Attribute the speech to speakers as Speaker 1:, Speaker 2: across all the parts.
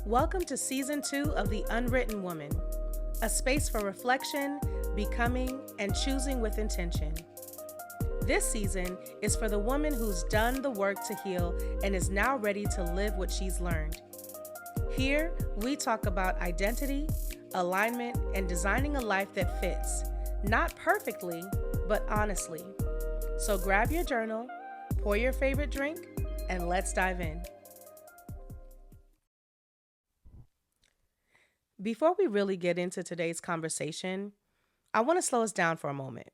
Speaker 1: Welcome to Season 2 of The Unwritten Woman, a space for reflection, becoming, and choosing with intention. This season is for the woman who's done the work to heal and is now ready to live what she's learned. Here, we talk about identity, alignment, and designing a life that fits, not perfectly, but honestly. So grab your journal, pour your favorite drink, and let's dive in. Before we really get into today's conversation, I want to slow us down for a moment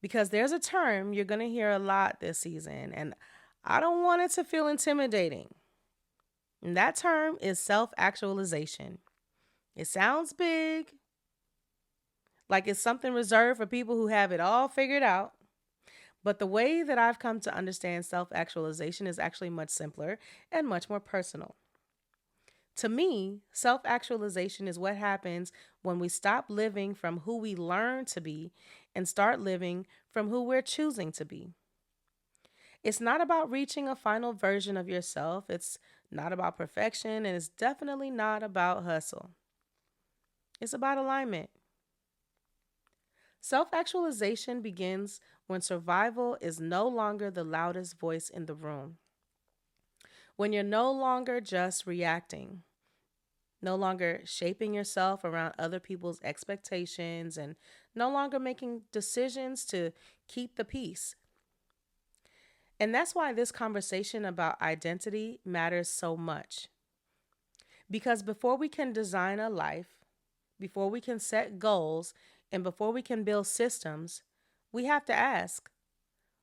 Speaker 1: because there's a term you're going to hear a lot this season, and I don't want it to feel intimidating. And that term is self-actualization. It sounds big, like it's something reserved for people who have it all figured out. But the way that I've come to understand self-actualization is actually much simpler and much more personal. To me, self-actualization is what happens when we stop living from who we learn to be and start living from who we're choosing to be. It's not about reaching a final version of yourself. It's not about perfection, and it's definitely not about hustle. It's about alignment. Self-actualization begins when survival is no longer the loudest voice in the room. When you're no longer just reacting, no longer shaping yourself around other people's expectations, and no longer making decisions to keep the peace. And that's why this conversation about identity matters so much. Because before we can design a life, before we can set goals, and before we can build systems, we have to ask,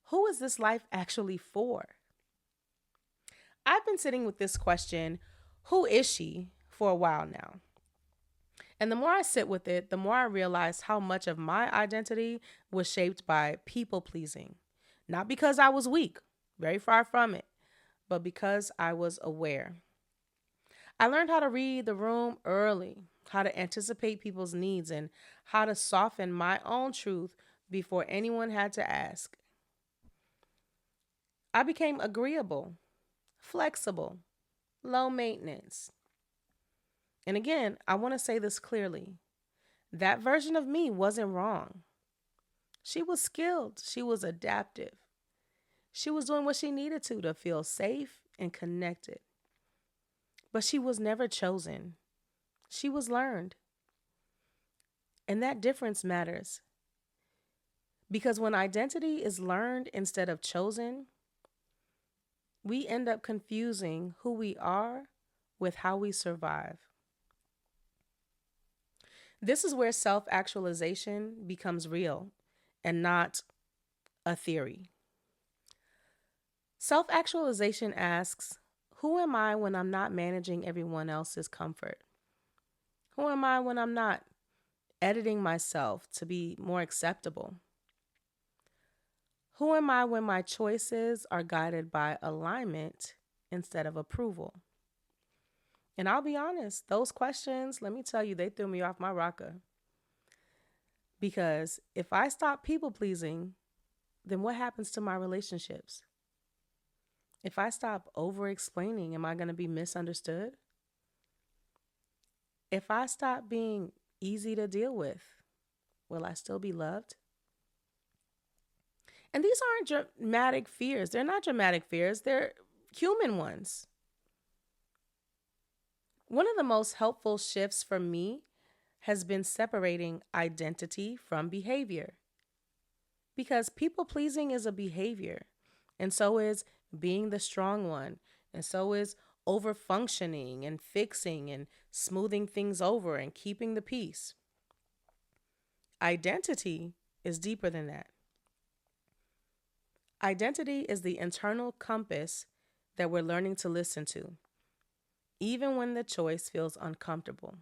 Speaker 1: who is this life actually for? I've been sitting with this question, who is she, for a while now. And the more I sit with it, the more I realize how much of my identity was shaped by people pleasing. Not because I was weak, very far from it, but because I was aware. I learned how to read the room early, how to anticipate people's needs, and how to soften my own truth before anyone had to ask. I became agreeable, flexible, low maintenance. And again, I want to say this clearly. That version of me wasn't wrong. She was skilled. She was adaptive. She was doing what she needed to feel safe and connected. But she was never chosen. She was learned. And that difference matters. Because when identity is learned instead of chosen, we end up confusing who we are with how we survive. This is where self-actualization becomes real and not a theory. Self-actualization asks, who am I when I'm not managing everyone else's comfort? Who am I when I'm not editing myself to be more acceptable? Who am I when my choices are guided by alignment instead of approval? And I'll be honest, those questions, let me tell you, they threw me off my rocker. Because if I stop people pleasing, then what happens to my relationships? If I stop over explaining, am I going to be misunderstood? If I stop being easy to deal with, will I still be loved? And these aren't dramatic fears. They're not dramatic fears. They're human ones. One of the most helpful shifts for me has been separating identity from behavior. Because people pleasing is a behavior, and so is being the strong one, and so is over functioning and fixing and smoothing things over and keeping the peace. Identity is deeper than that. Identity is the internal compass that we're learning to listen to, even when the choice feels uncomfortable.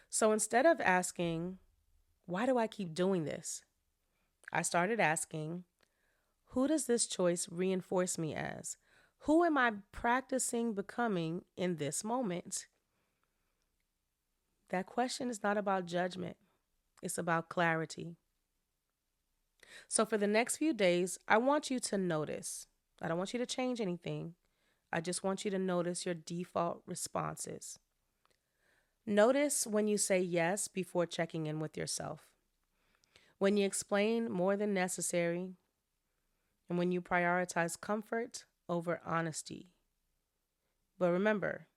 Speaker 1: So instead of asking, why do I keep doing this? I started asking, who does this choice reinforce me as? Who am I practicing becoming in this moment? That question is not about judgment. It's about clarity. So for the next few days, I want you to notice. I don't want you to change anything. I just want you to notice your default responses. Notice when you say yes before checking in with yourself, when you explain more than necessary, and when you prioritize comfort over honesty. But remember,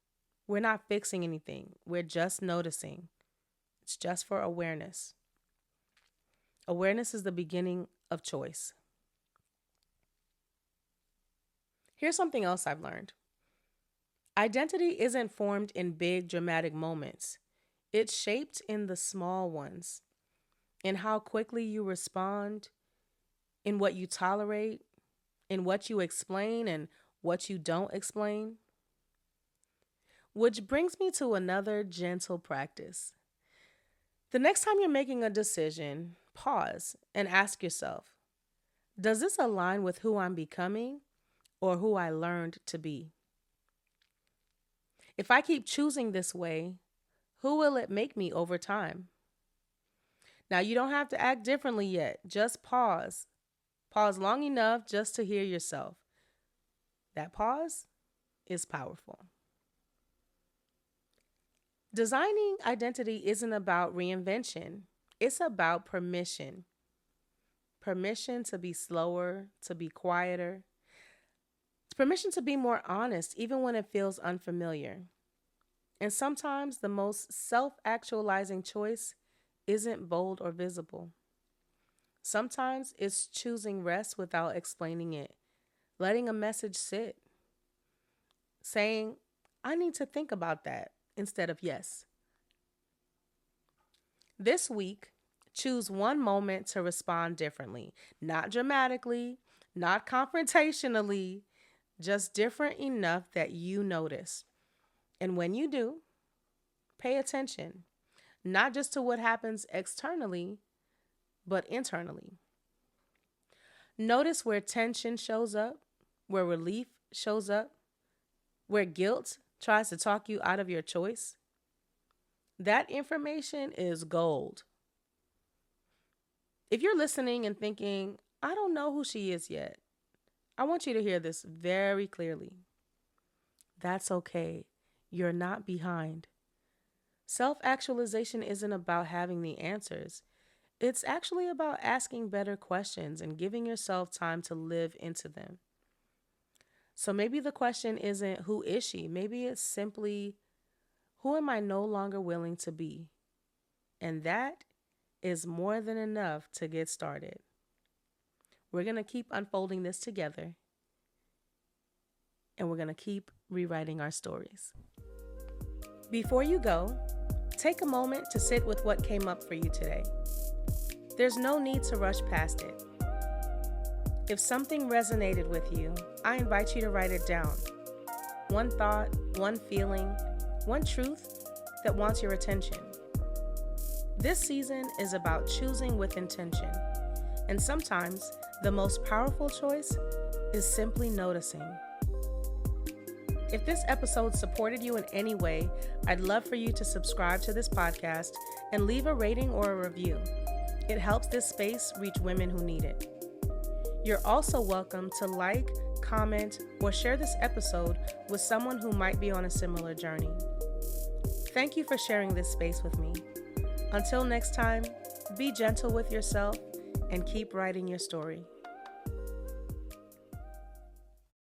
Speaker 1: we're not fixing anything, we're just noticing. It's just for awareness. Awareness is the beginning of choice. Here's something else I've learned. Identity isn't formed in big dramatic moments. It's shaped in the small ones, in how quickly you respond, in what you tolerate, in what you explain and what you don't explain. Which brings me to another gentle practice. The next time you're making a decision, pause and ask yourself, does this align with who I'm becoming or who I learned to be? If I keep choosing this way, who will it make me over time? Now, you don't have to act differently yet. Just pause. Pause long enough just to hear yourself. That pause is powerful. Designing identity isn't about reinvention. It's about permission. Permission to be slower, to be quieter. It's permission to be more honest, even when it feels unfamiliar. And sometimes the most self-actualizing choice isn't bold or visible. Sometimes it's choosing rest without explaining it, letting a message sit, saying, I need to think about that instead of yes. This week, choose one moment to respond differently, not dramatically, not confrontationally, just different enough that you notice. And when you do, pay attention, not just to what happens externally, but internally. Notice where tension shows up, where relief shows up, where guilt tries to talk you out of your choice. That information is gold. If you're listening and thinking, I don't know who she is yet, I want you to hear this very clearly. That's okay. You're not behind. Self-actualization isn't about having the answers. It's actually about asking better questions and giving yourself time to live into them. So maybe the question isn't who is she? Maybe it's simply who am I no longer willing to be? And that is more than enough to get started. We're going to keep unfolding this together, and we're going to keep rewriting our stories. Before you go, take a moment to sit with what came up for you today. There's no need to rush past it. If something resonated with you, I invite you to write it down. One thought, one feeling, one truth that wants your attention. This season is about choosing with intention, and sometimes the most powerful choice is simply noticing. If this episode supported you in any way, I'd love for you to subscribe to this podcast and leave a rating or a review. It helps this space reach women who need it. You're also welcome to like, comment, or share this episode with someone who might be on a similar journey. Thank you for sharing this space with me. Until next time, be gentle with yourself and keep writing your story.